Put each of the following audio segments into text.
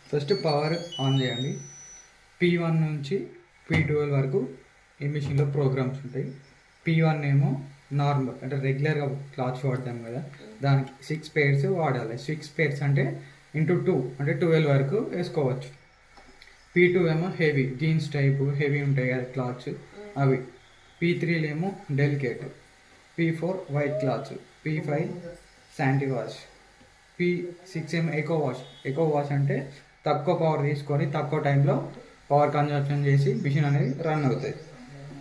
First power on చేయండి. P1 నుంచి P12 వరకు ఈ మిషన్లో ప్రోగ్రామ్స్ ఉంటాయి. P1 ఏమో నార్మల్ అంటే రెగ్యులర్గా క్లాత్స్ వాడతాం కదా, దానికి 6 pairs వాడాలి. 6 pairs అంటే ఇంటూ 2 అంటే 12 వరకు వేసుకోవచ్చు. P2 ఏమో హెవీ జీన్స్ టైపు హెవీ ఉంటాయి కదా క్లాత్స్ అవి. P3 ఏమో delicate. P4 white clothes. P5 Santy wash. P6 ఏమో ఎకో వాష్. ఎకో వాష్ అంటే తక్కువ పవర్ తీసుకొని తక్కువ టైంలో పవర్ కన్జంప్షన్ చేసి మిషన్ అనేది రన్ అవుతుంది.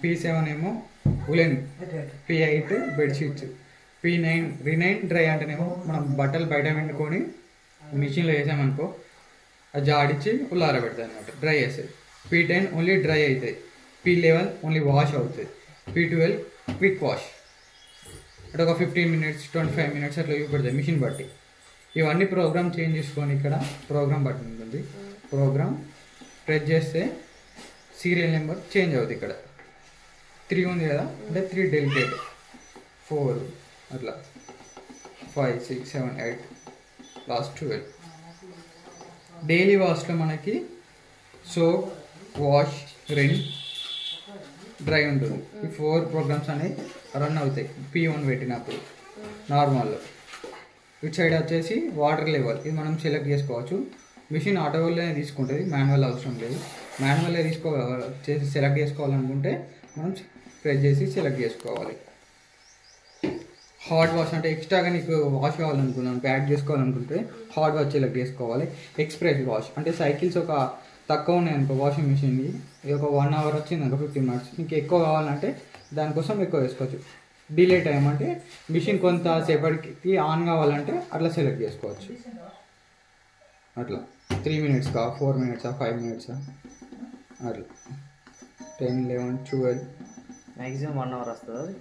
P7 ఏమో woollen. P8 bedsheets. P9 రినైన్ dry అంటేనేమో మనం బట్టలు బయట పెట్టుకొని మిషన్లో వేసామనుకో అది జాడిచ్చి ఉల్లార పెడతాయి అన్నమాట, డ్రై చేస్తుంది. P10 ఓన్లీ డ్రై అవుతాయి. P11 ఓన్లీ వాష్ అవుతుంది. P12 క్విక్ వాష్ అంటే ఒక 15 minutes 25 minutes అట్లా చూపెడతాయి మిషన్ బట్టి. ఇవన్నీ ప్రోగ్రామ్ చేంజ్ చేసుకొని ఇక్కడ ప్రోగ్రామ్ బటన్ ఉంటుంది. ప్రోగ్రామ్ ప్రెస్ చేస్తే సీరియల్ నెంబర్ చేంజ్ అవుతుంది. ఇక్కడ 3 ఉంది కదా అంటే 3 డెలికేట్, 4 అట్లా 5 6 7 8 లాస్ట్ 12. డైలీ వాష్లో మనకి సోప్, వాష్, రిన్, డ్రై ఉంటుంది. ఈ 4 ప్రోగ్రామ్స్ అనేవి రన్ అవుతాయి P1 పెట్టినప్పుడు నార్మల్లో. ఇటు సైడ్ వచ్చేసి వాటర్ లెవెల్, ఇది మనం సెలెక్ట్ చేసుకోవచ్చు. మిషన్ ఆటోలోనే తీసుకుంటుంది, మాన్యువల్ అవసరం లేదు. మాన్యువల్లే చేసి సెలెక్ట్ చేసుకోవాలనుకుంటే మనం ప్రెస్ చేసి సెలెక్ట్ చేసుకోవాలి. హాట్ వాష్ అంటే ఎక్స్ట్రాగా నీకు వాష్ కావాలనుకున్నాను ప్యాక్ చేసుకోవాలనుకుంటే హాట్ వాష్ సెలెక్ట్ చేసుకోవాలి. ఎక్స్ప్రెస్ వాష్ అంటే సైకిల్స్ ఒక తక్కువ ఉన్నాయి అనుకో వాషింగ్ మిషన్కి, ఇది ఒక 1 hour వచ్చింది అనుకో 15 minutes, నీకు ఎక్కువ కావాలంటే దానికోసం ఎక్కువ వేసుకోవచ్చు. డిలే టైం అంటే మిషన్ కొంత సేపటికి ఆన్ కావాలంటే అట్లా సెలెక్ట్ చేసుకోవచ్చు. అట్లా 3 minutes 4 minutes 5 minutes అట్లా 10 11 12 మ్యాక్సిమం 1 hour వస్తుంది.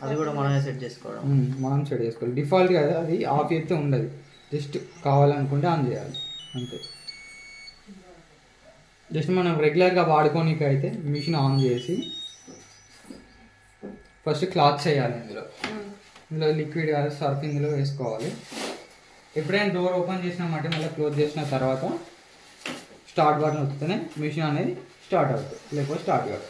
అది కూడా మనమే సెట్ చేసుకోవడం, మనం సెట్ చేసుకోవాలి. డిఫాల్ట్ కదా అది ఆఫ్ అయితే ఉండదు, జస్ట్ కావాలనుకుంటే ఆన్ చేయాలి అంతే. జస్ట్ మనం రెగ్యులర్గా వాడుకోనికి అయితే మిషన్ ఆన్ చేసి ఫస్ట్ క్లాత్ చేయాలి. ఇందులో లిక్విడ్ కాదు సర్ఫ్ ఇందులో వేసుకోవాలి. ఎప్పుడైనా డోర్ ఓపెన్ చేసినామంటే మళ్ళీ క్లోజ్ చేసిన తర్వాత స్టార్ట్ బటన్ వస్తేనే మిషన్ అనేది స్టార్ట్ అవుతుంది, లేకపోతే స్టార్ట్ కాదు.